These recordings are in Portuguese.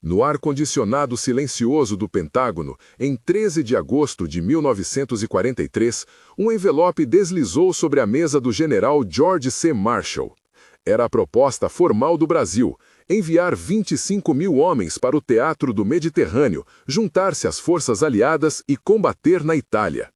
No ar-condicionado silencioso do Pentágono, em 13 de agosto de 1943, um envelope deslizou sobre a mesa do general George C. Marshall. Era a proposta formal do Brasil: enviar 25 mil homens para o teatro do Mediterrâneo, juntar-se às forças aliadas e combater na Itália.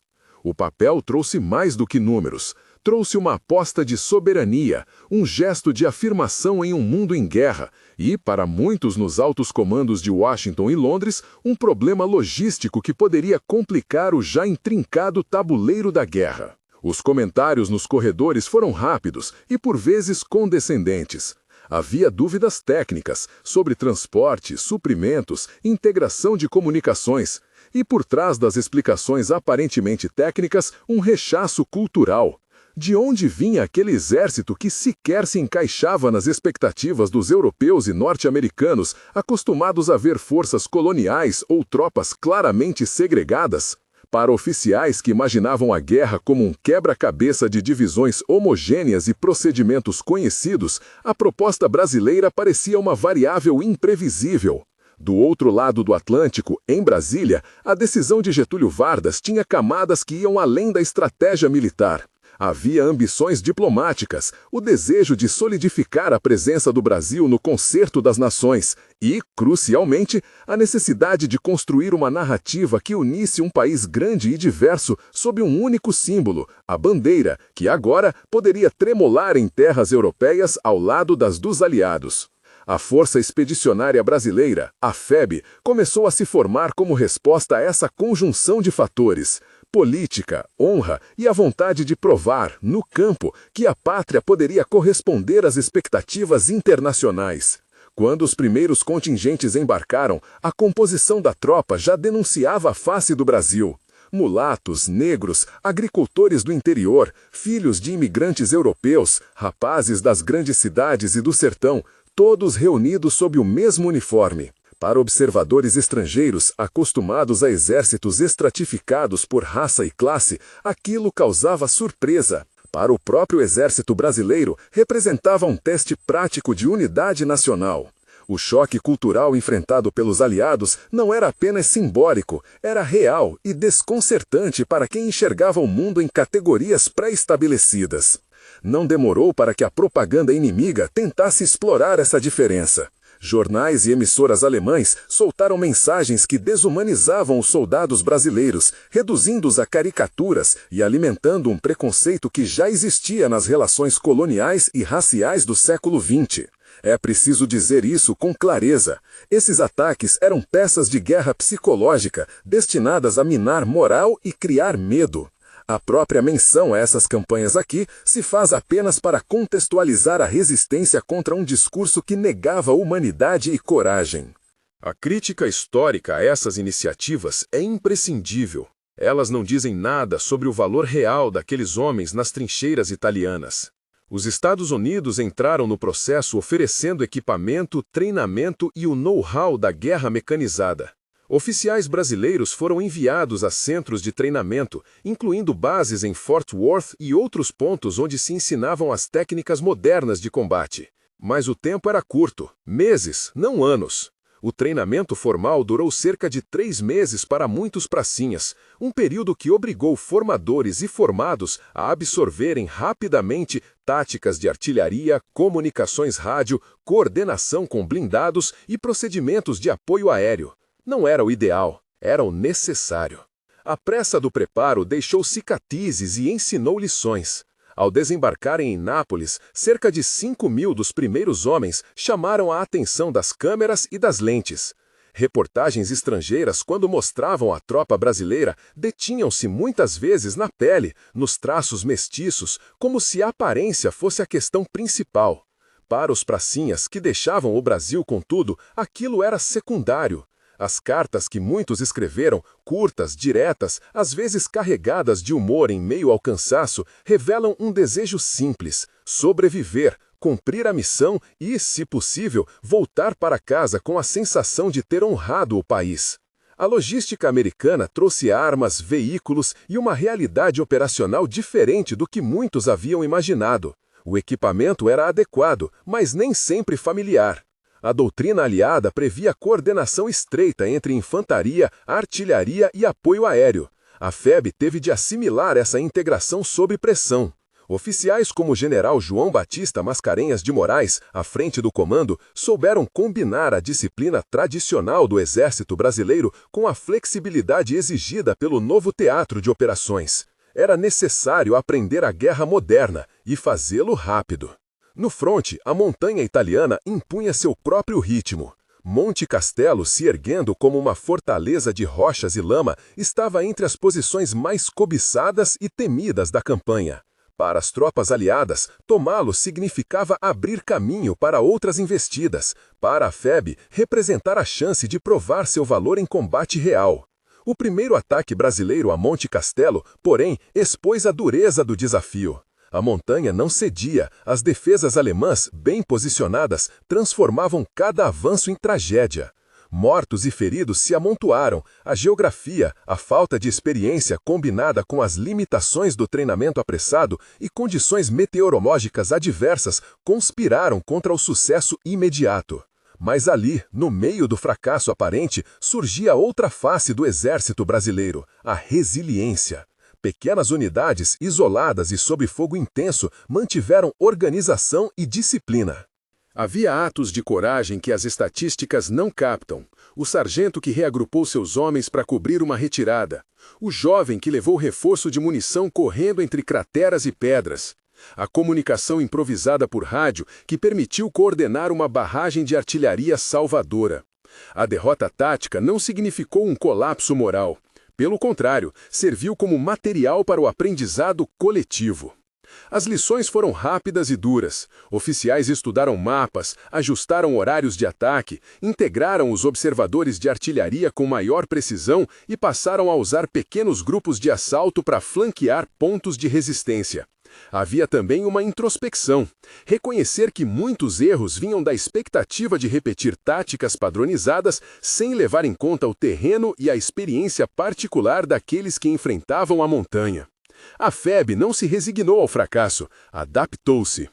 O papel trouxe mais do que números. Trouxe uma aposta de soberania, um gesto de afirmação em um mundo em guerra e, para muitos nos altos comandos de Washington e Londres, um problema logístico que poderia complicar o já intrincado tabuleiro da guerra. Os comentários nos corredores foram rápidos e, por vezes, condescendentes. Havia dúvidas técnicas sobre transporte, suprimentos, integração de comunicações. E, por trás das explicações aparentemente técnicas, um rechaço cultural. De onde vinha aquele exército que sequer se encaixava nas expectativas dos europeus e norte-americanos, acostumados a ver forças coloniais ou tropas claramente segregadas? Para oficiais que imaginavam a guerra como um quebra-cabeça de divisões homogêneas e procedimentos conhecidos, a proposta brasileira parecia uma variável imprevisível. Do outro lado do Atlântico, em Brasília, a decisão de Getúlio Vargas tinha camadas que iam além da estratégia militar. Havia ambições diplomáticas, o desejo de solidificar a presença do Brasil no concerto das nações e, crucialmente, a necessidade de construir uma narrativa que unisse um país grande e diverso sob um único símbolo, a bandeira, que agora poderia tremolar em terras europeias ao lado das dos aliados. A Força Expedicionária Brasileira, a FEB, começou a se formar como resposta a essa conjunção de fatores: política, honra e a vontade de provar, no campo, que a pátria poderia corresponder às expectativas internacionais. Quando os primeiros contingentes embarcaram, a composição da tropa já denunciava a face do Brasil. Mulatos, negros, agricultores do interior, filhos de imigrantes europeus, rapazes das grandes cidades e do sertão, todos reunidos sob o mesmo uniforme. Para observadores estrangeiros, acostumados a exércitos estratificados por raça e classe, aquilo causava surpresa. Para o próprio exército brasileiro, representava um teste prático de unidade nacional. O choque cultural enfrentado pelos aliados não era apenas simbólico, era real e desconcertante para quem enxergava o mundo em categorias pré-estabelecidas. Não demorou para que a propaganda inimiga tentasse explorar essa diferença. Jornais e emissoras alemães soltaram mensagens que desumanizavam os soldados brasileiros, reduzindo-os a caricaturas e alimentando um preconceito que já existia nas relações coloniais e raciais do século XX. É preciso dizer isso com clareza. Esses ataques eram peças de guerra psicológica, destinadas a minar moral e criar medo. A própria menção a essas campanhas aqui se faz apenas para contextualizar a resistência contra um discurso que negava humanidade e coragem. A crítica histórica a essas iniciativas é imprescindível. Elas não dizem nada sobre o valor real daqueles homens nas trincheiras italianas. Os Estados Unidos entraram no processo oferecendo equipamento, treinamento e o know-how da guerra mecanizada. Oficiais brasileiros foram enviados a centros de treinamento, incluindo bases em Fort Worth e outros pontos onde se ensinavam as técnicas modernas de combate. Mas o tempo era curto, meses, não anos. O treinamento formal durou cerca de 3 meses para muitos pracinhas, um período que obrigou formadores e formados a absorverem rapidamente táticas de artilharia, comunicações rádio, coordenação com blindados e procedimentos de apoio aéreo. Não era o ideal, era o necessário. A pressa do preparo deixou cicatrizes e ensinou lições. Ao desembarcarem em Nápoles, cerca de 5 mil dos primeiros homens chamaram a atenção das câmeras e das lentes. Reportagens estrangeiras, quando mostravam a tropa brasileira, detinham-se muitas vezes na pele, nos traços mestiços, como se a aparência fosse a questão principal. Para os pracinhas que deixavam o Brasil, contudo, aquilo era secundário. As cartas que muitos escreveram, curtas, diretas, às vezes carregadas de humor em meio ao cansaço, revelam um desejo simples: sobreviver, cumprir a missão e, se possível, voltar para casa com a sensação de ter honrado o país. A logística americana trouxe armas, veículos e uma realidade operacional diferente do que muitos haviam imaginado. O equipamento era adequado, mas nem sempre familiar. A doutrina aliada previa coordenação estreita entre infantaria, artilharia e apoio aéreo. A FEB teve de assimilar essa integração sob pressão. Oficiais como o general João Batista Mascarenhas de Moraes, à frente do comando, souberam combinar a disciplina tradicional do Exército Brasileiro com a flexibilidade exigida pelo novo teatro de operações. Era necessário aprender a guerra moderna e fazê-lo rápido. No fronte, a montanha italiana impunha seu próprio ritmo. Monte Castelo, se erguendo como uma fortaleza de rochas e lama, estava entre as posições mais cobiçadas e temidas da campanha. Para as tropas aliadas, tomá-lo significava abrir caminho para outras investidas, para a FEB representar a chance de provar seu valor em combate real. O primeiro ataque brasileiro a Monte Castelo, porém, expôs a dureza do desafio. A montanha não cedia, as defesas alemãs, bem posicionadas, transformavam cada avanço em tragédia. Mortos e feridos se amontoaram, a geografia, a falta de experiência combinada com as limitações do treinamento apressado e condições meteorológicas adversas conspiraram contra o sucesso imediato. Mas ali, no meio do fracasso aparente, surgia outra face do exército brasileiro, a resiliência. Pequenas unidades, isoladas e sob fogo intenso, mantiveram organização e disciplina. Havia atos de coragem que as estatísticas não captam. O sargento que reagrupou seus homens para cobrir uma retirada. O jovem que levou reforço de munição correndo entre crateras e pedras. A comunicação improvisada por rádio que permitiu coordenar uma barragem de artilharia salvadora. A derrota tática não significou um colapso moral. Pelo contrário, serviu como material para o aprendizado coletivo. As lições foram rápidas e duras. Oficiais estudaram mapas, ajustaram horários de ataque, integraram os observadores de artilharia com maior precisão e passaram a usar pequenos grupos de assalto para flanquear pontos de resistência. Havia também uma introspecção. Reconhecer que muitos erros vinham da expectativa de repetir táticas padronizadas sem levar em conta o terreno e a experiência particular daqueles que enfrentavam a montanha. A FEB não se resignou ao fracasso, adaptou-se.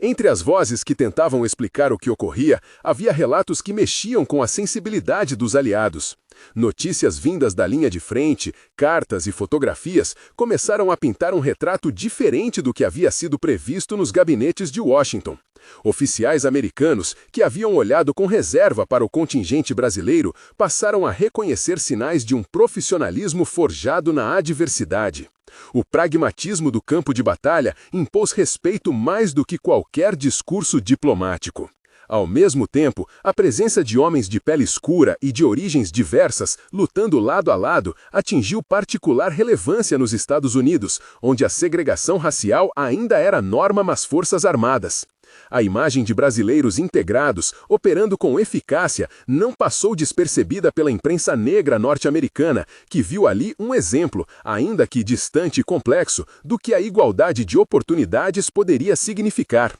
Entre as vozes que tentavam explicar o que ocorria, havia relatos que mexiam com a sensibilidade dos aliados. Notícias vindas da linha de frente, cartas e fotografias começaram a pintar um retrato diferente do que havia sido previsto nos gabinetes de Washington. Oficiais americanos, que haviam olhado com reserva para o contingente brasileiro, passaram a reconhecer sinais de um profissionalismo forjado na adversidade. O pragmatismo do campo de batalha impôs respeito mais do que qualquer discurso diplomático. Ao mesmo tempo, a presença de homens de pele escura e de origens diversas, lutando lado a lado, atingiu particular relevância nos Estados Unidos, onde a segregação racial ainda era norma nas Forças Armadas. A imagem de brasileiros integrados, operando com eficácia, não passou despercebida pela imprensa negra norte-americana, que viu ali um exemplo, ainda que distante e complexo, do que a igualdade de oportunidades poderia significar.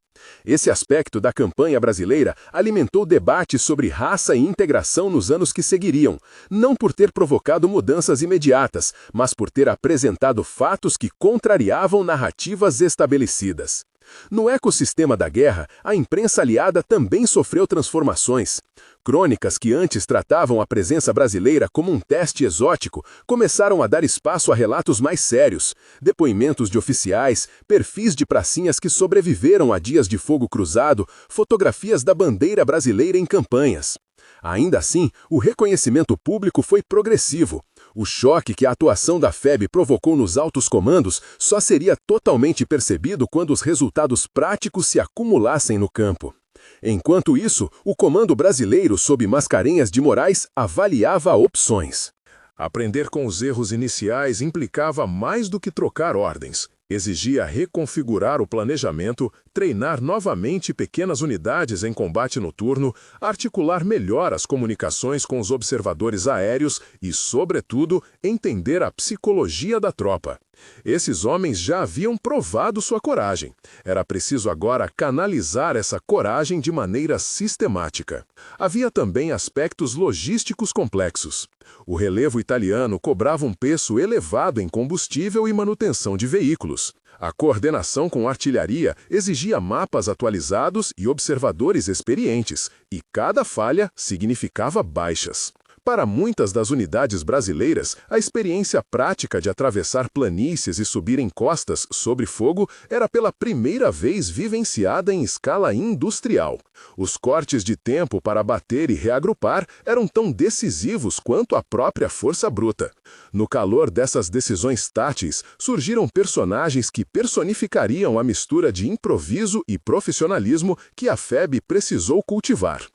Esse aspecto da campanha brasileira alimentou debates sobre raça e integração nos anos que seguiriam, não por ter provocado mudanças imediatas, mas por ter apresentado fatos que contrariavam narrativas estabelecidas. No ecossistema da guerra, a imprensa aliada também sofreu transformações. Crônicas que antes tratavam a presença brasileira como um teste exótico começaram a dar espaço a relatos mais sérios, depoimentos de oficiais, perfis de pracinhas que sobreviveram a dias de fogo cruzado, fotografias da bandeira brasileira em campanhas. Ainda assim, o reconhecimento público foi progressivo. O choque que a atuação da FEB provocou nos altos comandos só seria totalmente percebido quando os resultados práticos se acumulassem no campo. Enquanto isso, o comando brasileiro, sob Mascarenhas de Moraes, avaliava opções. Aprender com os erros iniciais implicava mais do que trocar ordens. Exigia reconfigurar o planejamento, treinar novamente pequenas unidades em combate noturno, articular melhor as comunicações com os observadores aéreos e, sobretudo, entender a psicologia da tropa. Esses homens já haviam provado sua coragem. Era preciso agora canalizar essa coragem de maneira sistemática. Havia também aspectos logísticos complexos. O relevo italiano cobrava um preço elevado em combustível e manutenção de veículos. A coordenação com artilharia exigia mapas atualizados e observadores experientes, e cada falha significava baixas. Para muitas das unidades brasileiras, a experiência prática de atravessar planícies e subir encostas sobre fogo era pela primeira vez vivenciada em escala industrial. Os cortes de tempo para bater e reagrupar eram tão decisivos quanto a própria força bruta. No calor dessas decisões táteis, surgiram personagens que personificariam a mistura de improviso e profissionalismo que a FEB precisou cultivar.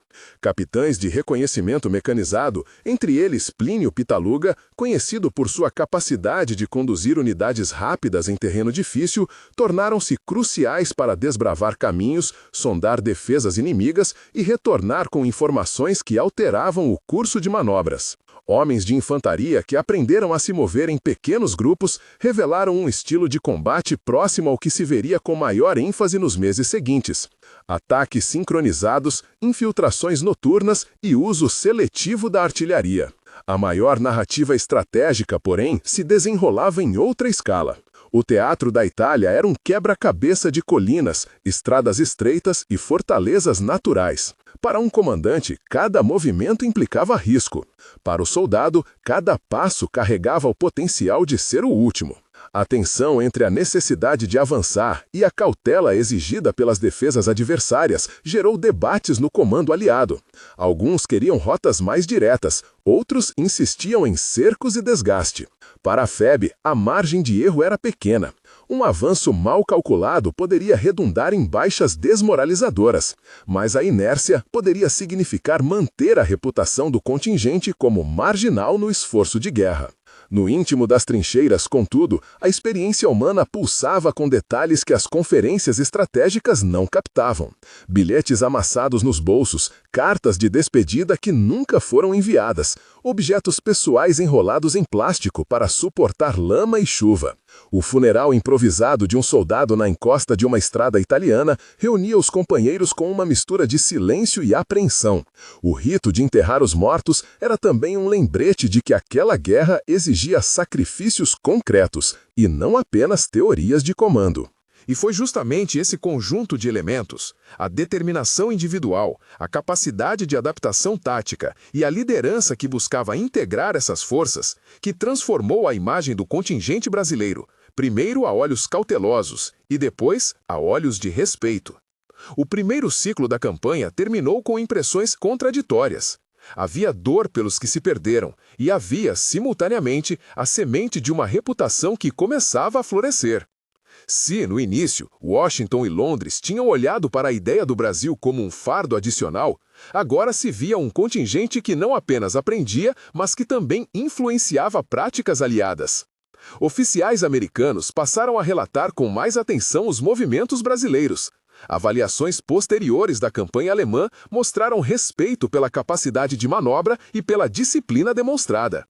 Capitães de reconhecimento mecanizado, entre eles Plínio Pitaluga, conhecido por sua capacidade de conduzir unidades rápidas em terreno difícil, tornaram-se cruciais para desbravar caminhos, sondar defesas inimigas e retornar com informações que alteravam o curso de manobras. Homens de infantaria que aprenderam a se mover em pequenos grupos revelaram um estilo de combate próximo ao que se veria com maior ênfase nos meses seguintes. Ataques sincronizados, infiltrações noturnas e uso seletivo da artilharia. A maior narrativa estratégica, porém, se desenrolava em outra escala. O teatro da Itália era um quebra-cabeça de colinas, estradas estreitas e fortalezas naturais. Para um comandante, cada movimento implicava risco. Para o soldado, cada passo carregava o potencial de ser o último. A tensão entre a necessidade de avançar e a cautela exigida pelas defesas adversárias gerou debates no comando aliado. Alguns queriam rotas mais diretas, outros insistiam em cercos e desgaste. Para a FEB, a margem de erro era pequena. Um avanço mal calculado poderia redundar em baixas desmoralizadoras, mas a inércia poderia significar manter a reputação do contingente como marginal no esforço de guerra. No íntimo das trincheiras, contudo, a experiência humana pulsava com detalhes que as conferências estratégicas não captavam. Bilhetes amassados nos bolsos, cartas de despedida que nunca foram enviadas, objetos pessoais enrolados em plástico para suportar lama e chuva. O funeral improvisado de um soldado na encosta de uma estrada italiana reunia os companheiros com uma mistura de silêncio e apreensão. O rito de enterrar os mortos era também um lembrete de que aquela guerra exigia sacrifícios concretos e não apenas teorias de comando. E foi justamente esse conjunto de elementos, a determinação individual, a capacidade de adaptação tática e a liderança que buscava integrar essas forças, que transformou a imagem do contingente brasileiro, primeiro a olhos cautelosos e depois a olhos de respeito. O primeiro ciclo da campanha terminou com impressões contraditórias. Havia dor pelos que se perderam e havia, simultaneamente, a semente de uma reputação que começava a florescer. Se, no início, Washington e Londres tinham olhado para a ideia do Brasil como um fardo adicional, agora se via um contingente que não apenas aprendia, mas que também influenciava práticas aliadas. Oficiais americanos passaram a relatar com mais atenção os movimentos brasileiros. Avaliações posteriores da campanha alemã mostraram respeito pela capacidade de manobra e pela disciplina demonstrada.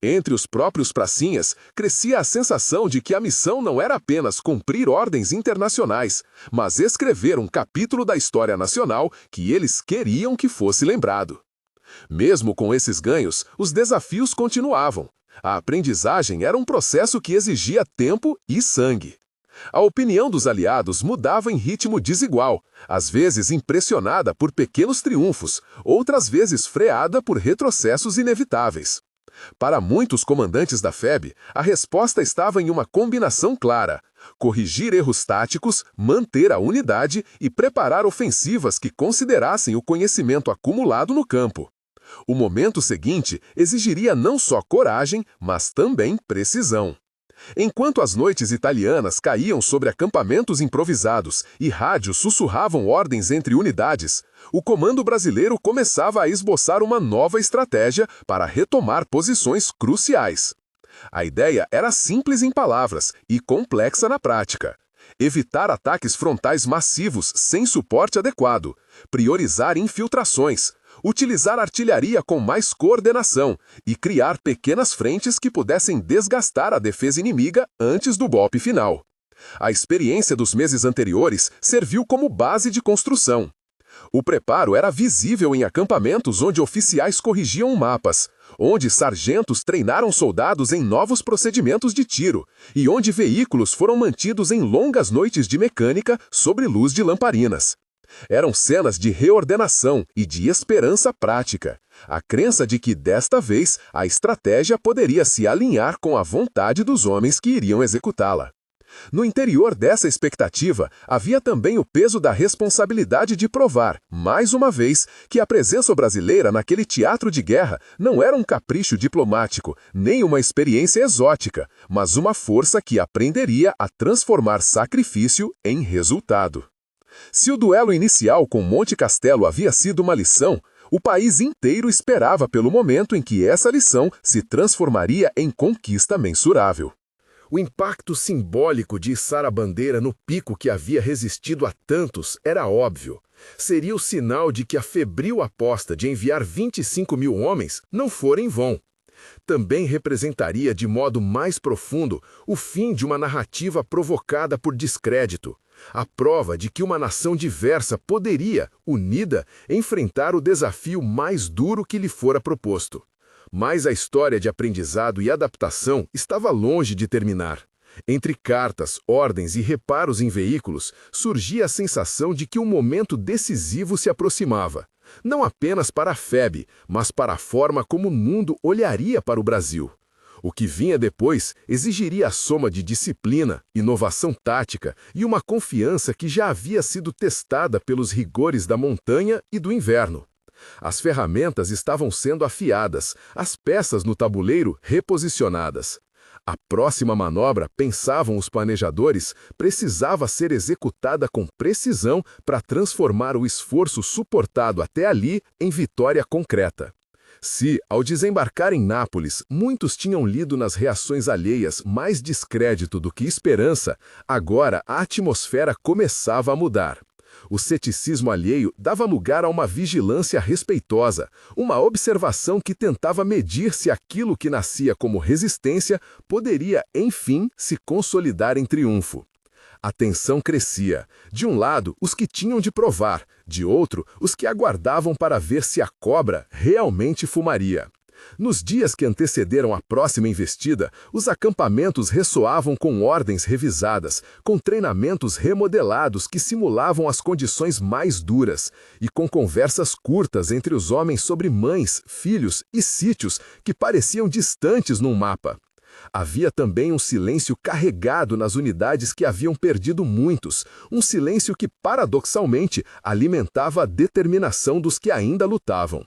Entre os próprios pracinhas, crescia a sensação de que a missão não era apenas cumprir ordens internacionais, mas escrever um capítulo da história nacional que eles queriam que fosse lembrado. Mesmo com esses ganhos, os desafios continuavam. A aprendizagem era um processo que exigia tempo e sangue. A opinião dos aliados mudava em ritmo desigual, às vezes impressionada por pequenos triunfos, outras vezes freada por retrocessos inevitáveis. Para muitos comandantes da FEB, a resposta estava em uma combinação clara: corrigir erros táticos, manter a unidade e preparar ofensivas que considerassem o conhecimento acumulado no campo. O momento seguinte exigiria não só coragem, mas também precisão. Enquanto as noites italianas caíam sobre acampamentos improvisados e rádios sussurravam ordens entre unidades, o comando brasileiro começava a esboçar uma nova estratégia para retomar posições cruciais. A ideia era simples em palavras e complexa na prática. Evitar ataques frontais massivos sem suporte adequado, priorizar infiltrações, utilizar artilharia com mais coordenação e criar pequenas frentes que pudessem desgastar a defesa inimiga antes do golpe final. A experiência dos meses anteriores serviu como base de construção. O preparo era visível em acampamentos onde oficiais corrigiam mapas, onde sargentos treinaram soldados em novos procedimentos de tiro e onde veículos foram mantidos em longas noites de mecânica sob luz de lamparinas. Eram cenas de reordenação e de esperança prática, a crença de que, desta vez, a estratégia poderia se alinhar com a vontade dos homens que iriam executá-la. No interior dessa expectativa, havia também o peso da responsabilidade de provar, mais uma vez, que a presença brasileira naquele teatro de guerra não era um capricho diplomático, nem uma experiência exótica, mas uma força que aprenderia a transformar sacrifício em resultado. Se o duelo inicial com Monte Castelo havia sido uma lição, o país inteiro esperava pelo momento em que essa lição se transformaria em conquista mensurável. O impacto simbólico de içar a bandeira no pico que havia resistido a tantos era óbvio. Seria o sinal de que a febril aposta de enviar 25 mil homens não fora em vão. Também representaria de modo mais profundo o fim de uma narrativa provocada por descrédito, a prova de que uma nação diversa poderia, unida, enfrentar o desafio mais duro que lhe fora proposto. Mas a história de aprendizado e adaptação estava longe de terminar. Entre cartas, ordens e reparos em veículos, surgia a sensação de que um momento decisivo se aproximava. Não apenas para a FEB, mas para a forma como o mundo olharia para o Brasil. O que vinha depois exigiria a soma de disciplina, inovação tática e uma confiança que já havia sido testada pelos rigores da montanha e do inverno. As ferramentas estavam sendo afiadas, as peças no tabuleiro reposicionadas. A próxima manobra, pensavam os planejadores, precisava ser executada com precisão para transformar o esforço suportado até ali em vitória concreta. Se, ao desembarcar em Nápoles, muitos tinham lido nas reações alheias mais descrédito do que esperança, agora a atmosfera começava a mudar. O ceticismo alheio dava lugar a uma vigilância respeitosa, uma observação que tentava medir se aquilo que nascia como resistência poderia, enfim, se consolidar em triunfo. A tensão crescia. De um lado, os que tinham de provar, de outro, os que aguardavam para ver se a cobra realmente fumaria. Nos dias que antecederam a próxima investida, os acampamentos ressoavam com ordens revisadas, com treinamentos remodelados que simulavam as condições mais duras, e com conversas curtas entre os homens sobre mães, filhos e sítios que pareciam distantes num mapa. Havia também um silêncio carregado nas unidades que haviam perdido muitos, um silêncio que, paradoxalmente, alimentava a determinação dos que ainda lutavam.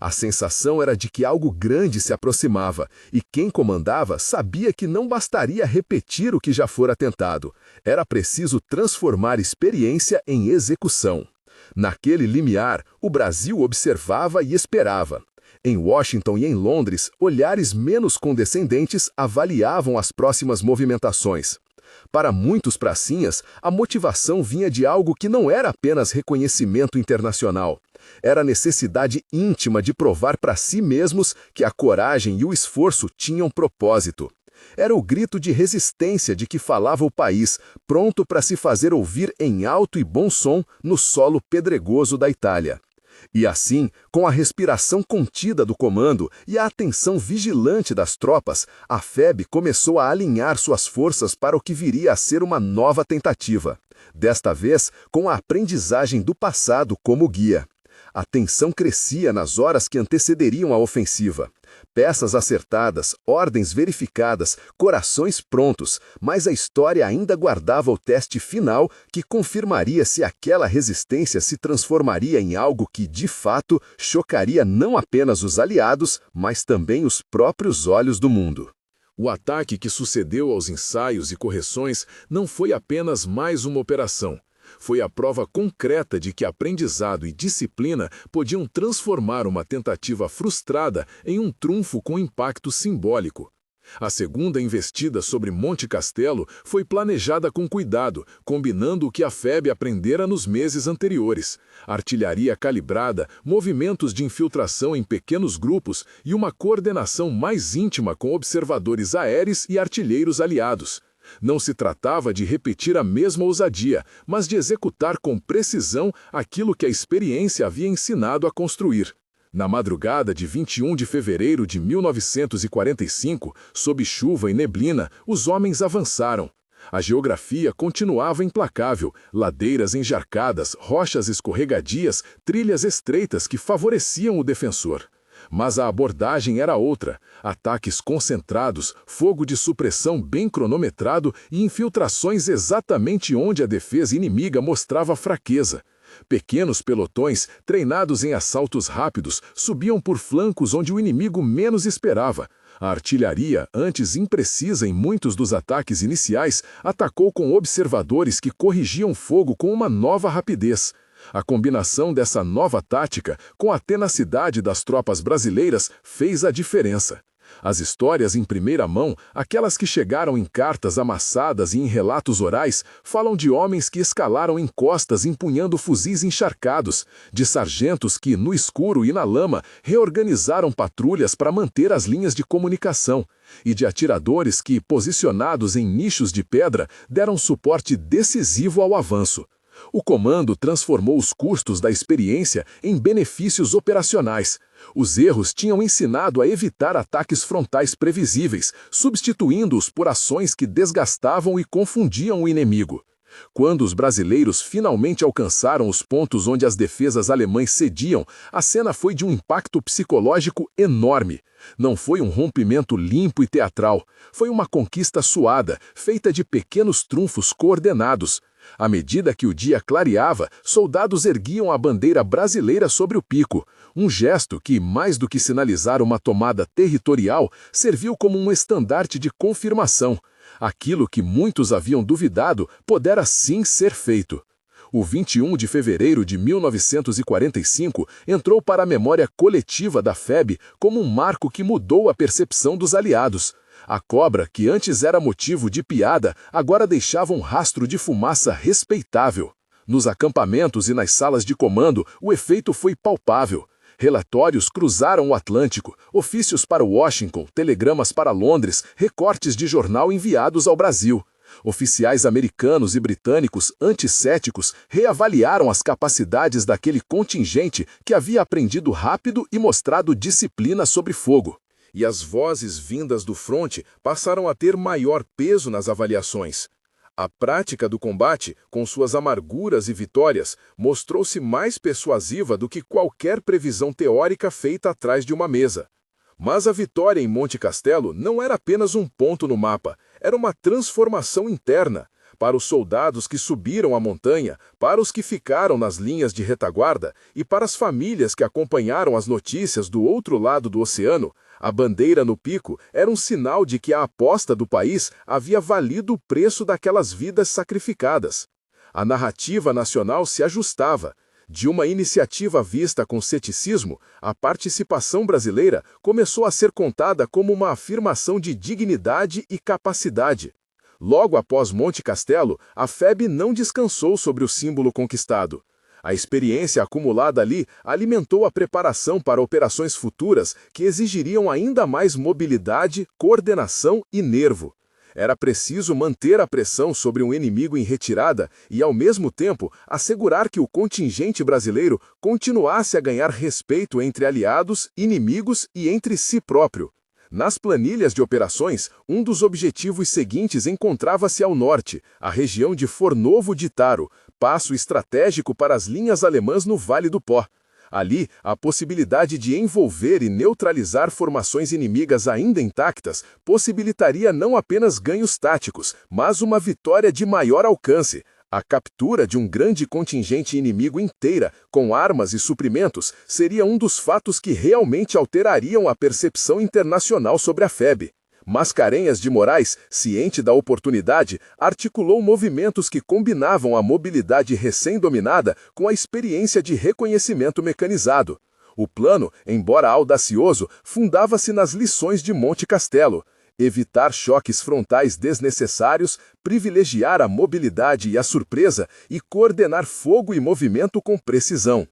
A sensação era de que algo grande se aproximava, e quem comandava sabia que não bastaria repetir o que já fora tentado. Era preciso transformar experiência em execução. Naquele limiar, o Brasil observava e esperava. Em Washington e em Londres, olhares menos condescendentes avaliavam as próximas movimentações. Para muitos pracinhas, a motivação vinha de algo que não era apenas reconhecimento internacional. Era a necessidade íntima de provar para si mesmos que a coragem e o esforço tinham propósito. Era o grito de resistência de que falava o país, pronto para se fazer ouvir em alto e bom som no solo pedregoso da Itália. E assim, com a respiração contida do comando e a atenção vigilante das tropas, a FEB começou a alinhar suas forças para o que viria a ser uma nova tentativa. Desta vez, com a aprendizagem do passado como guia. A tensão crescia nas horas que antecederiam a ofensiva. Peças acertadas, ordens verificadas, corações prontos, mas a história ainda guardava o teste final que confirmaria se aquela resistência se transformaria em algo que, de fato, chocaria não apenas os aliados, mas também os próprios olhos do mundo. O ataque que sucedeu aos ensaios e correções não foi apenas mais uma operação. Foi a prova concreta de que aprendizado e disciplina podiam transformar uma tentativa frustrada em um trunfo com impacto simbólico. A segunda investida sobre Monte Castelo foi planejada com cuidado, combinando o que a FEB aprendera nos meses anteriores: artilharia calibrada, movimentos de infiltração em pequenos grupos e uma coordenação mais íntima com observadores aéreos e artilheiros aliados. Não se tratava de repetir a mesma ousadia, mas de executar com precisão aquilo que a experiência havia ensinado a construir. Na madrugada de 21 de fevereiro de 1945, sob chuva e neblina, os homens avançaram. A geografia continuava implacável, ladeiras encharcadas, rochas escorregadias, trilhas estreitas que favoreciam o defensor. Mas a abordagem era outra: ataques concentrados, fogo de supressão bem cronometrado e infiltrações exatamente onde a defesa inimiga mostrava fraqueza. Pequenos pelotões, treinados em assaltos rápidos, subiam por flancos onde o inimigo menos esperava. A artilharia, antes imprecisa em muitos dos ataques iniciais, atacou com observadores que corrigiam fogo com uma nova rapidez. A combinação dessa nova tática com a tenacidade das tropas brasileiras fez a diferença. As histórias em primeira mão, aquelas que chegaram em cartas amassadas e em relatos orais, falam de homens que escalaram encostas empunhando fuzis encharcados, de sargentos que, no escuro e na lama, reorganizaram patrulhas para manter as linhas de comunicação, e de atiradores que, posicionados em nichos de pedra, deram suporte decisivo ao avanço. O comando transformou os custos da experiência em benefícios operacionais. Os erros tinham ensinado a evitar ataques frontais previsíveis, substituindo-os por ações que desgastavam e confundiam o inimigo. Quando os brasileiros finalmente alcançaram os pontos onde as defesas alemãs cediam, a cena foi de um impacto psicológico enorme. Não foi um rompimento limpo e teatral, foi uma conquista suada, feita de pequenos trunfos coordenados. À medida que o dia clareava, soldados erguiam a bandeira brasileira sobre o pico, um gesto que, mais do que sinalizar uma tomada territorial, serviu como um estandarte de confirmação. Aquilo que muitos haviam duvidado pudera sim ser feito. O 21 de fevereiro de 1945 entrou para a memória coletiva da FEB como um marco que mudou a percepção dos aliados. A cobra, que antes era motivo de piada, agora deixava um rastro de fumaça respeitável. Nos acampamentos e nas salas de comando, o efeito foi palpável. Relatórios cruzaram o Atlântico, ofícios para Washington, telegramas para Londres, recortes de jornal enviados ao Brasil. Oficiais americanos e britânicos anticéticos reavaliaram as capacidades daquele contingente que havia aprendido rápido e mostrado disciplina sob fogo. E as vozes vindas do fronte passaram a ter maior peso nas avaliações. A prática do combate, com suas amarguras e vitórias, mostrou-se mais persuasiva do que qualquer previsão teórica feita atrás de uma mesa. Mas a vitória em Monte Castelo não era apenas um ponto no mapa, era uma transformação interna. Para os soldados que subiram a montanha, para os que ficaram nas linhas de retaguarda e para as famílias que acompanharam as notícias do outro lado do oceano, a bandeira no pico era um sinal de que a aposta do país havia valido o preço daquelas vidas sacrificadas. A narrativa nacional se ajustava. De uma iniciativa vista com ceticismo, a participação brasileira começou a ser contada como uma afirmação de dignidade e capacidade. Logo após Monte Castelo, a FEB não descansou sobre o símbolo conquistado. A experiência acumulada ali alimentou a preparação para operações futuras que exigiriam ainda mais mobilidade, coordenação e nervo. Era preciso manter a pressão sobre um inimigo em retirada e, ao mesmo tempo, assegurar que o contingente brasileiro continuasse a ganhar respeito entre aliados, inimigos e entre si próprio. Nas planilhas de operações, um dos objetivos seguintes encontrava-se ao norte, a região de Fornovo de Taro, passo estratégico para as linhas alemãs no Vale do Pó. Ali, a possibilidade de envolver e neutralizar formações inimigas ainda intactas possibilitaria não apenas ganhos táticos, mas uma vitória de maior alcance. A captura de um grande contingente inimigo inteira, com armas e suprimentos, seria um dos fatos que realmente alterariam a percepção internacional sobre a FEB. Mascarenhas de Moraes, ciente da oportunidade, articulou movimentos que combinavam a mobilidade recém-dominada com a experiência de reconhecimento mecanizado. O plano, embora audacioso, fundava-se nas lições de Monte Castelo. Evitar choques frontais desnecessários, privilegiar a mobilidade e a surpresa e coordenar fogo e movimento com precisão.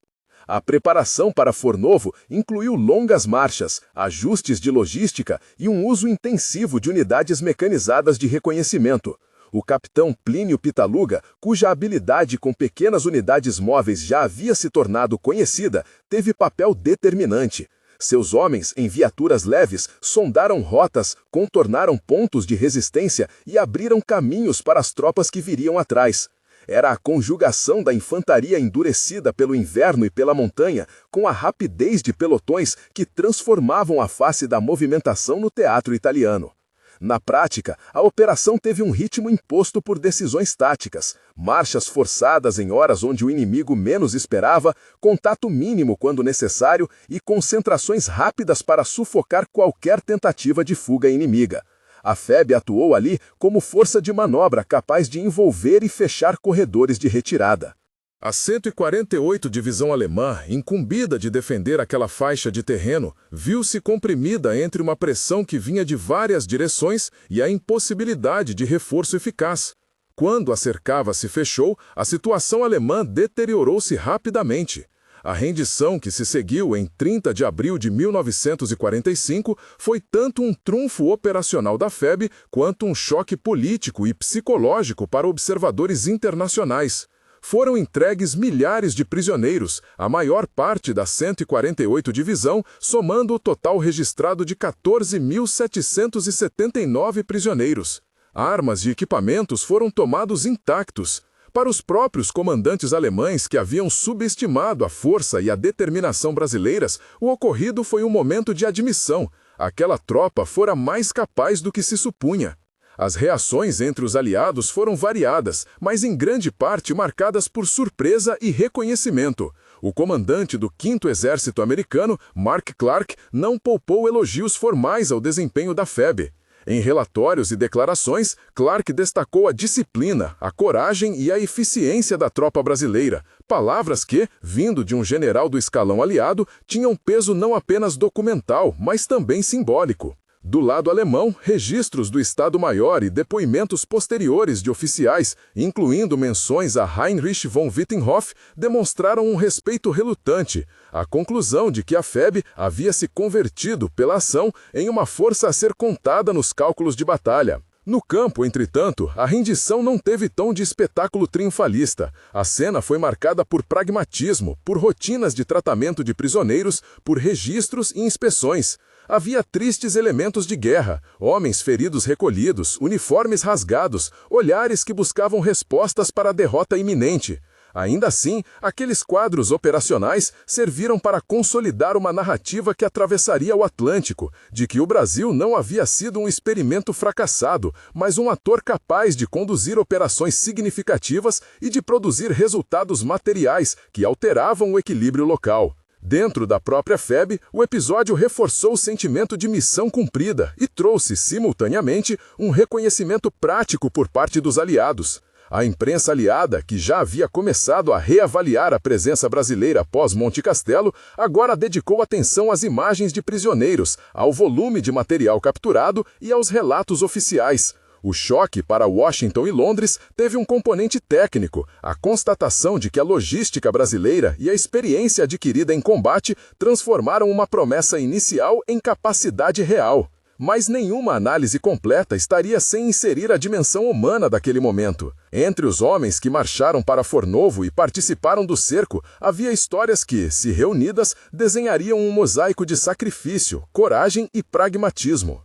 A preparação para Fornovo incluiu longas marchas, ajustes de logística e um uso intensivo de unidades mecanizadas de reconhecimento. O capitão Plínio Pitaluga, cuja habilidade com pequenas unidades móveis já havia se tornado conhecida, teve papel determinante. Seus homens, em viaturas leves, sondaram rotas, contornaram pontos de resistência e abriram caminhos para as tropas que viriam atrás. Era a conjugação da infantaria endurecida pelo inverno e pela montanha, com a rapidez de pelotões que transformavam a face da movimentação no teatro italiano. Na prática, a operação teve um ritmo imposto por decisões táticas, marchas forçadas em horas onde o inimigo menos esperava, contato mínimo quando necessário e concentrações rápidas para sufocar qualquer tentativa de fuga inimiga. A FEB atuou ali como força de manobra capaz de envolver e fechar corredores de retirada. A 148ª Divisão Alemã, incumbida de defender aquela faixa de terreno, viu-se comprimida entre uma pressão que vinha de várias direções e a impossibilidade de reforço eficaz. Quando a cercava se fechou, a situação alemã deteriorou-se rapidamente. A rendição que se seguiu em 30 de abril de 1945 foi tanto um trunfo operacional da FEB quanto um choque político e psicológico para observadores internacionais. Foram entregues milhares de prisioneiros, a maior parte da 148ª Divisão, somando o total registrado de 14.779 prisioneiros. Armas e equipamentos foram tomados intactos. Para os próprios comandantes alemães que haviam subestimado a força e a determinação brasileiras, o ocorrido foi um momento de admissão. Aquela tropa fora mais capaz do que se supunha. As reações entre os aliados foram variadas, mas em grande parte marcadas por surpresa e reconhecimento. O comandante do 5º Exército Americano, Mark Clark, não poupou elogios formais ao desempenho da FEB. Em relatórios e declarações, Clark destacou a disciplina, a coragem e a eficiência da tropa brasileira, palavras que, vindo de um general do escalão aliado, tinham peso não apenas documental, mas também simbólico. Do lado alemão, registros do Estado-Maior e depoimentos posteriores de oficiais, incluindo menções a Heinrich von Wittenhoff, demonstraram um respeito relutante, a conclusão de que a FEB havia se convertido, pela ação, em uma força a ser contada nos cálculos de batalha. No campo, entretanto, a rendição não teve tom de espetáculo triunfalista. A cena foi marcada por pragmatismo, por rotinas de tratamento de prisioneiros, por registros e inspeções. Havia tristes elementos de guerra, homens feridos recolhidos, uniformes rasgados, olhares que buscavam respostas para a derrota iminente. Ainda assim, aqueles quadros operacionais serviram para consolidar uma narrativa que atravessaria o Atlântico, de que o Brasil não havia sido um experimento fracassado, mas um ator capaz de conduzir operações significativas e de produzir resultados materiais que alteravam o equilíbrio local. Dentro da própria FEB, o episódio reforçou o sentimento de missão cumprida e trouxe, simultaneamente, um reconhecimento prático por parte dos aliados. A imprensa aliada, que já havia começado a reavaliar a presença brasileira após Monte Castelo, agora dedicou atenção às imagens de prisioneiros, ao volume de material capturado e aos relatos oficiais. O choque para Washington e Londres teve um componente técnico, a constatação de que a logística brasileira e a experiência adquirida em combate transformaram uma promessa inicial em capacidade real. Mas nenhuma análise completa estaria sem inserir a dimensão humana daquele momento. Entre os homens que marcharam para Fornovo e participaram do cerco, havia histórias que, se reunidas, desenhariam um mosaico de sacrifício, coragem e pragmatismo.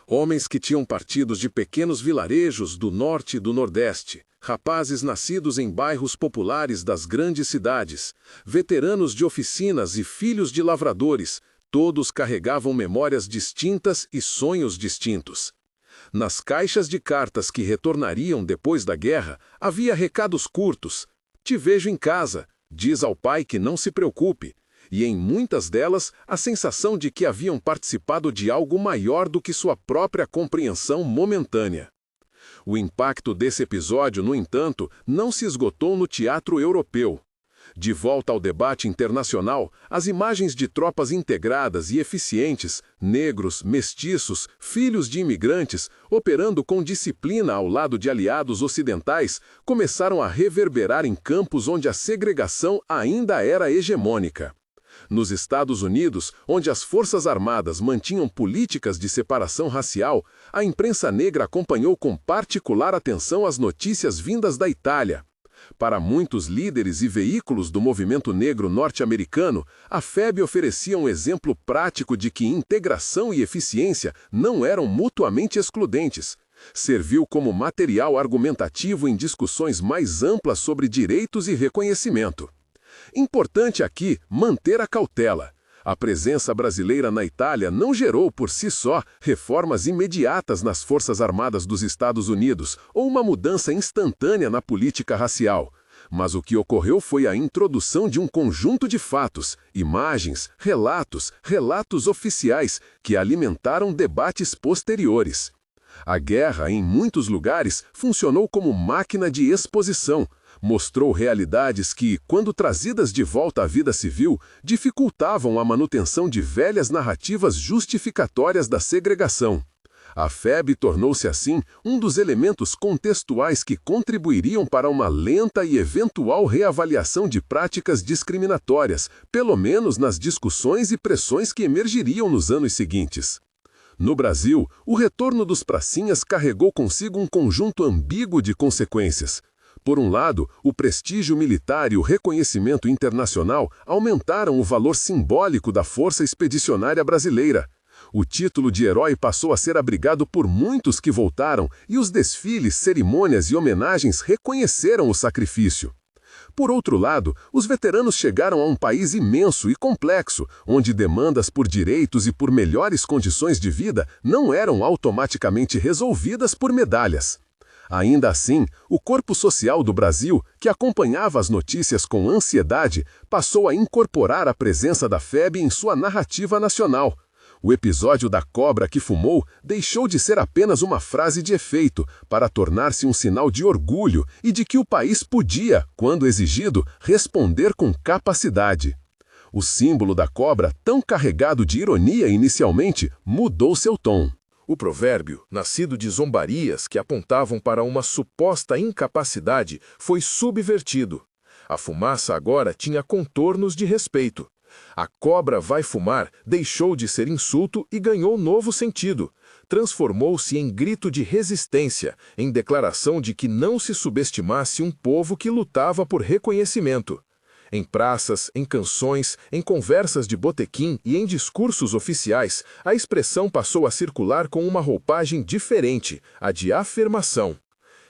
Homens que tinham partidos de pequenos vilarejos do norte e do nordeste, rapazes nascidos em bairros populares das grandes cidades, veteranos de oficinas e filhos de lavradores, todos carregavam memórias distintas e sonhos distintos. Nas caixas de cartas que retornariam depois da guerra, havia recados curtos. "Te vejo em casa", diz ao pai que não se preocupe. E em muitas delas, a sensação de que haviam participado de algo maior do que sua própria compreensão momentânea. O impacto desse episódio, no entanto, não se esgotou no teatro europeu. De volta ao debate internacional, as imagens de tropas integradas e eficientes, negros, mestiços, filhos de imigrantes, operando com disciplina ao lado de aliados ocidentais, começaram a reverberar em campos onde a segregação ainda era hegemônica. Nos Estados Unidos, onde as Forças Armadas mantinham políticas de separação racial, a imprensa negra acompanhou com particular atenção as notícias vindas da Itália. Para muitos líderes e veículos do movimento negro norte-americano, a FEB oferecia um exemplo prático de que integração e eficiência não eram mutuamente excludentes. Serviu como material argumentativo em discussões mais amplas sobre direitos e reconhecimento. Importante aqui manter a cautela. A presença brasileira na Itália não gerou por si só reformas imediatas nas Forças Armadas dos Estados Unidos ou uma mudança instantânea na política racial. Mas o que ocorreu foi a introdução de um conjunto de fatos, imagens, relatos oficiais que alimentaram debates posteriores. A guerra, em muitos lugares, funcionou como máquina de exposição. Mostrou realidades que, quando trazidas de volta à vida civil, dificultavam a manutenção de velhas narrativas justificatórias da segregação. A FEB tornou-se, assim, um dos elementos contextuais que contribuiriam para uma lenta e eventual reavaliação de práticas discriminatórias, pelo menos nas discussões e pressões que emergiriam nos anos seguintes. No Brasil, o retorno dos pracinhas carregou consigo um conjunto ambíguo de consequências. Por um lado, o prestígio militar e o reconhecimento internacional aumentaram o valor simbólico da Força Expedicionária Brasileira. O título de herói passou a ser abrigado por muitos que voltaram e os desfiles, cerimônias e homenagens reconheceram o sacrifício. Por outro lado, os veteranos chegaram a um país imenso e complexo, onde demandas por direitos e por melhores condições de vida não eram automaticamente resolvidas por medalhas. Ainda assim, o corpo social do Brasil, que acompanhava as notícias com ansiedade, passou a incorporar a presença da FEB em sua narrativa nacional. O episódio da cobra que fumou deixou de ser apenas uma frase de efeito, para tornar-se um sinal de orgulho e de que o país podia, quando exigido, responder com capacidade. O símbolo da cobra, tão carregado de ironia inicialmente, mudou seu tom. O provérbio, nascido de zombarias que apontavam para uma suposta incapacidade, foi subvertido. A fumaça agora tinha contornos de respeito. A cobra vai fumar deixou de ser insulto e ganhou novo sentido. Transformou-se em grito de resistência, em declaração de que não se subestimasse um povo que lutava por reconhecimento. Em praças, em canções, em conversas de botequim e em discursos oficiais, a expressão passou a circular com uma roupagem diferente, a de afirmação.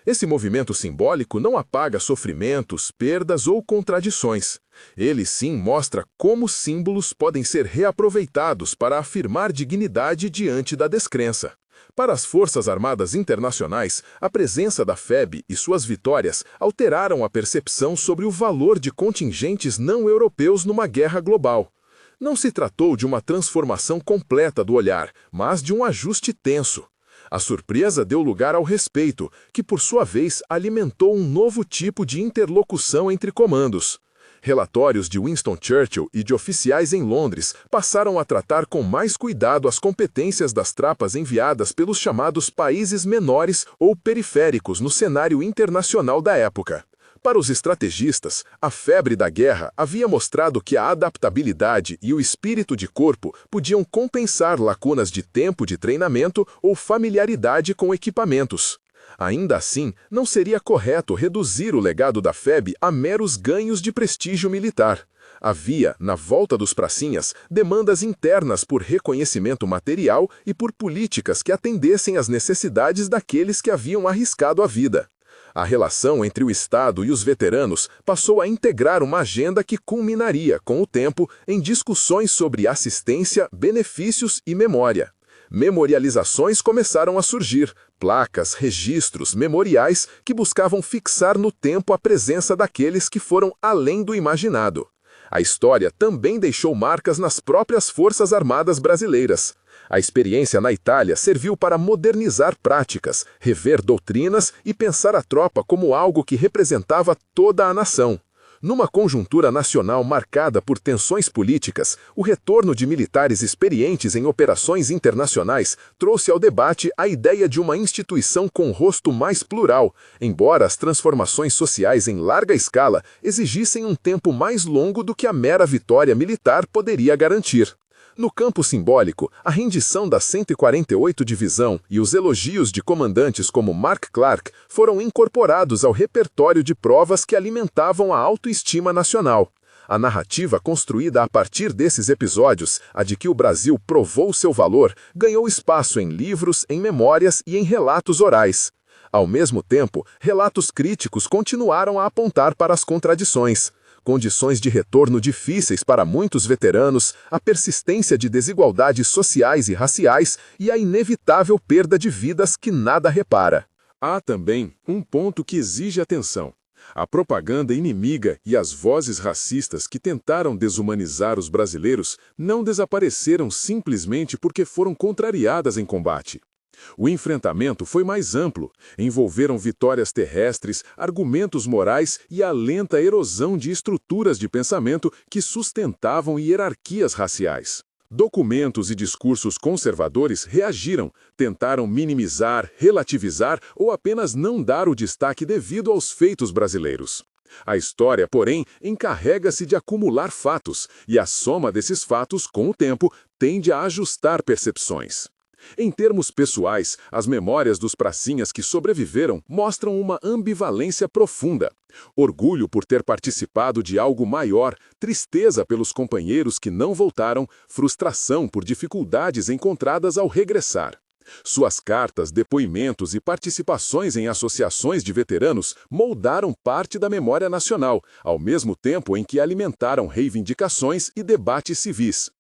Esse movimento simbólico não apaga sofrimentos, perdas ou contradições. Ele sim mostra como símbolos podem ser reaproveitados para afirmar dignidade diante da descrença. Para as Forças Armadas Internacionais, a presença da FEB e suas vitórias alteraram a percepção sobre o valor de contingentes não europeus numa guerra global. Não se tratou de uma transformação completa do olhar, mas de um ajuste tenso. A surpresa deu lugar ao respeito, que por sua vez alimentou um novo tipo de interlocução entre comandos. Relatórios de Winston Churchill e de oficiais em Londres passaram a tratar com mais cuidado as competências das tropas enviadas pelos chamados países menores ou periféricos no cenário internacional da época. Para os estrategistas, a febre da guerra havia mostrado que a adaptabilidade e o espírito de corpo podiam compensar lacunas de tempo de treinamento ou familiaridade com equipamentos. Ainda assim, não seria correto reduzir o legado da FEB a meros ganhos de prestígio militar. Havia, na volta dos pracinhas, demandas internas por reconhecimento material e por políticas que atendessem às necessidades daqueles que haviam arriscado a vida. A relação entre o Estado e os veteranos passou a integrar uma agenda que culminaria, com o tempo, em discussões sobre assistência, benefícios e memória. Memorializações começaram a surgir, placas, registros, memoriais que buscavam fixar no tempo a presença daqueles que foram além do imaginado. A história também deixou marcas nas próprias Forças Armadas brasileiras. A experiência na Itália serviu para modernizar práticas, rever doutrinas e pensar a tropa como algo que representava toda a nação. Numa conjuntura nacional marcada por tensões políticas, o retorno de militares experientes em operações internacionais trouxe ao debate a ideia de uma instituição com rosto mais plural, embora as transformações sociais em larga escala exigissem um tempo mais longo do que a mera vitória militar poderia garantir. No campo simbólico, a rendição da 148ª Divisão e os elogios de comandantes como Mark Clark foram incorporados ao repertório de provas que alimentavam a autoestima nacional. A narrativa construída a partir desses episódios, a de que o Brasil provou seu valor, ganhou espaço em livros, em memórias e em relatos orais. Ao mesmo tempo, relatos críticos continuaram a apontar para as contradições. Condições de retorno difíceis para muitos veteranos, a persistência de desigualdades sociais e raciais e a inevitável perda de vidas que nada repara. Há também um ponto que exige atenção. A propaganda inimiga e as vozes racistas que tentaram desumanizar os brasileiros não desapareceram simplesmente porque foram contrariadas em combate. O enfrentamento foi mais amplo, envolveram vitórias terrestres, argumentos morais e a lenta erosão de estruturas de pensamento que sustentavam hierarquias raciais. Documentos e discursos conservadores reagiram, tentaram minimizar, relativizar ou apenas não dar o destaque devido aos feitos brasileiros. A história, porém, encarrega-se de acumular fatos, e a soma desses fatos, com o tempo, tende a ajustar percepções. Em termos pessoais, as memórias dos pracinhas que sobreviveram mostram uma ambivalência profunda. Orgulho por ter participado de algo maior, tristeza pelos companheiros que não voltaram, frustração por dificuldades encontradas ao regressar. Suas cartas, depoimentos e participações em associações de veteranos moldaram parte da memória nacional, ao mesmo tempo em que alimentaram reivindicações e debates civis.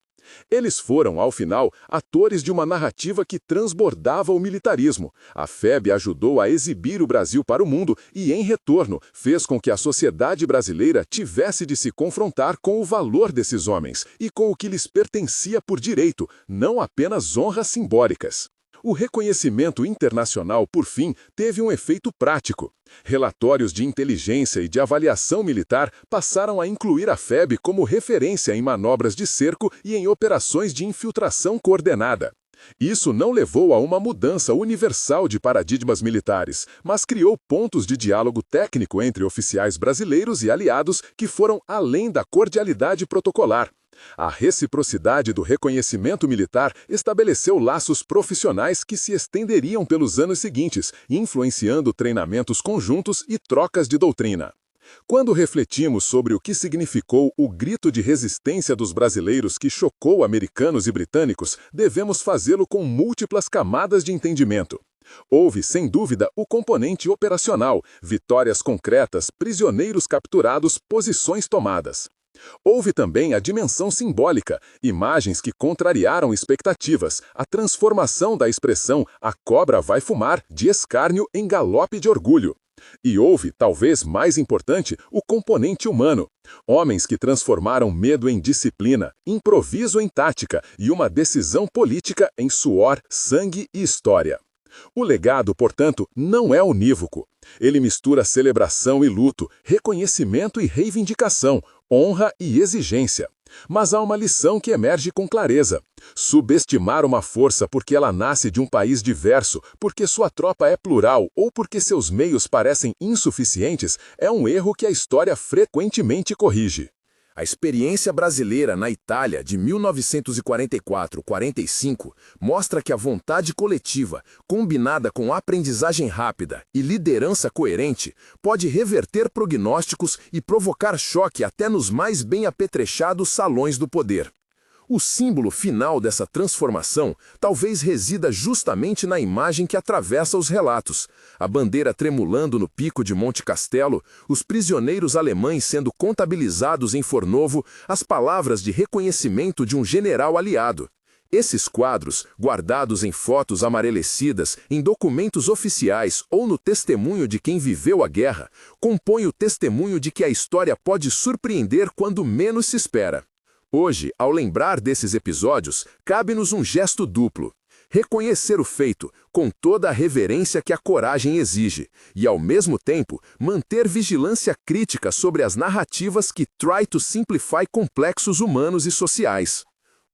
Eles foram, ao final, atores de uma narrativa que transbordava o militarismo. A FEB ajudou a exibir o Brasil para o mundo e, em retorno, fez com que a sociedade brasileira tivesse de se confrontar com o valor desses homens e com o que lhes pertencia por direito, não apenas honras simbólicas. O reconhecimento internacional, por fim, teve um efeito prático. Relatórios de inteligência e de avaliação militar passaram a incluir a FEB como referência em manobras de cerco e em operações de infiltração coordenada. Isso não levou a uma mudança universal de paradigmas militares, mas criou pontos de diálogo técnico entre oficiais brasileiros e aliados que foram além da cordialidade protocolar. A reciprocidade do reconhecimento militar estabeleceu laços profissionais que se estenderiam pelos anos seguintes, influenciando treinamentos conjuntos e trocas de doutrina. Quando refletimos sobre o que significou o grito de resistência dos brasileiros que chocou americanos e britânicos, devemos fazê-lo com múltiplas camadas de entendimento. Houve, sem dúvida, o componente operacional, vitórias concretas, prisioneiros capturados, posições tomadas. Houve também a dimensão simbólica, imagens que contrariaram expectativas, a transformação da expressão "a cobra vai fumar" de escárnio em galope de orgulho. E houve, talvez mais importante, o componente humano. Homens que transformaram medo em disciplina, improviso em tática e uma decisão política em suor, sangue e história. O legado, portanto, não é unívoco. Ele mistura celebração e luto, reconhecimento e reivindicação, honra e exigência. Mas há uma lição que emerge com clareza. Subestimar uma força porque ela nasce de um país diverso, porque sua tropa é plural ou porque seus meios parecem insuficientes é um erro que a história frequentemente corrige. A experiência brasileira na Itália de 1944-45 mostra que a vontade coletiva, combinada com aprendizagem rápida e liderança coerente, pode reverter prognósticos e provocar choque até nos mais bem apetrechados salões do poder. O símbolo final dessa transformação talvez resida justamente na imagem que atravessa os relatos. A bandeira tremulando no pico de Monte Castelo, os prisioneiros alemães sendo contabilizados em Fornovo, as palavras de reconhecimento de um general aliado. Esses quadros, guardados em fotos amarelecidas, em documentos oficiais ou no testemunho de quem viveu a guerra, compõem o testemunho de que a história pode surpreender quando menos se espera. Hoje, ao lembrar desses episódios, cabe-nos um gesto duplo. Reconhecer o feito, com toda a reverência que a coragem exige, e, ao mesmo tempo, manter vigilância crítica sobre as narrativas que try to simplify complexos humanos e sociais.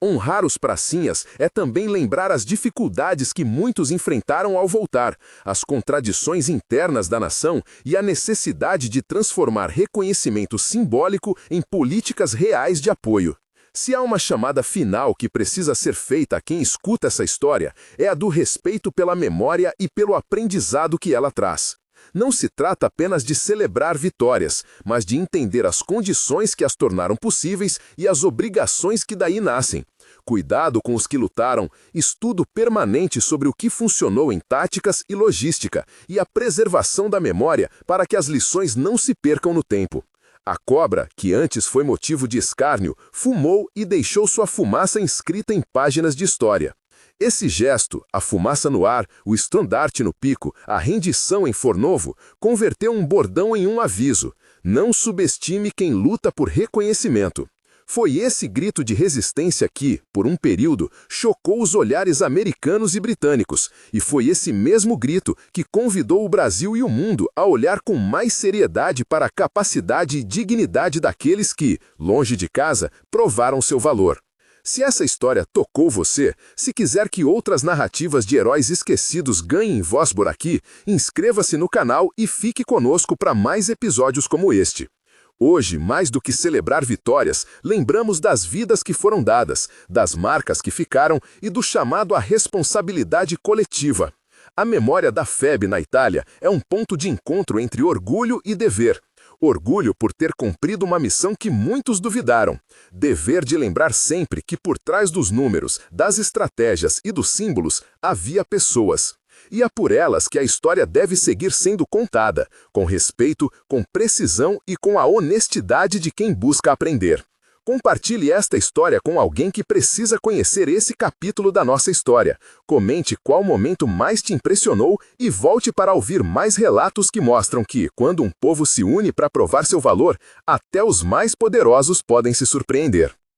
Honrar os pracinhas é também lembrar as dificuldades que muitos enfrentaram ao voltar, as contradições internas da nação e a necessidade de transformar reconhecimento simbólico em políticas reais de apoio. Se há uma chamada final que precisa ser feita a quem escuta essa história, é a do respeito pela memória e pelo aprendizado que ela traz. Não se trata apenas de celebrar vitórias, mas de entender as condições que as tornaram possíveis e as obrigações que daí nascem. Cuidado com os que lutaram, estudo permanente sobre o que funcionou em táticas e logística, e a preservação da memória para que as lições não se percam no tempo. A cobra, que antes foi motivo de escárnio, fumou e deixou sua fumaça inscrita em páginas de história. Esse gesto, a fumaça no ar, o estandarte no pico, a rendição em Fornovo, converteu um bordão em um aviso: não subestime quem luta por reconhecimento. Foi esse grito de resistência que, por um período, chocou os olhares americanos e britânicos, e foi esse mesmo grito que convidou o Brasil e o mundo a olhar com mais seriedade para a capacidade e dignidade daqueles que, longe de casa, provaram seu valor. Se essa história tocou você, se quiser que outras narrativas de heróis esquecidos ganhem voz por aqui, inscreva-se no canal e fique conosco para mais episódios como este. Hoje, mais do que celebrar vitórias, lembramos das vidas que foram dadas, das marcas que ficaram e do chamado à responsabilidade coletiva. A memória da FEB na Itália é um ponto de encontro entre orgulho e dever. Orgulho por ter cumprido uma missão que muitos duvidaram. Dever de lembrar sempre que por trás dos números, das estratégias e dos símbolos havia pessoas. E é por elas que a história deve seguir sendo contada, com respeito, com precisão e com a honestidade de quem busca aprender. Compartilhe esta história com alguém que precisa conhecer esse capítulo da nossa história. Comente qual momento mais te impressionou e volte para ouvir mais relatos que mostram que, quando um povo se une para provar seu valor, até os mais poderosos podem se surpreender.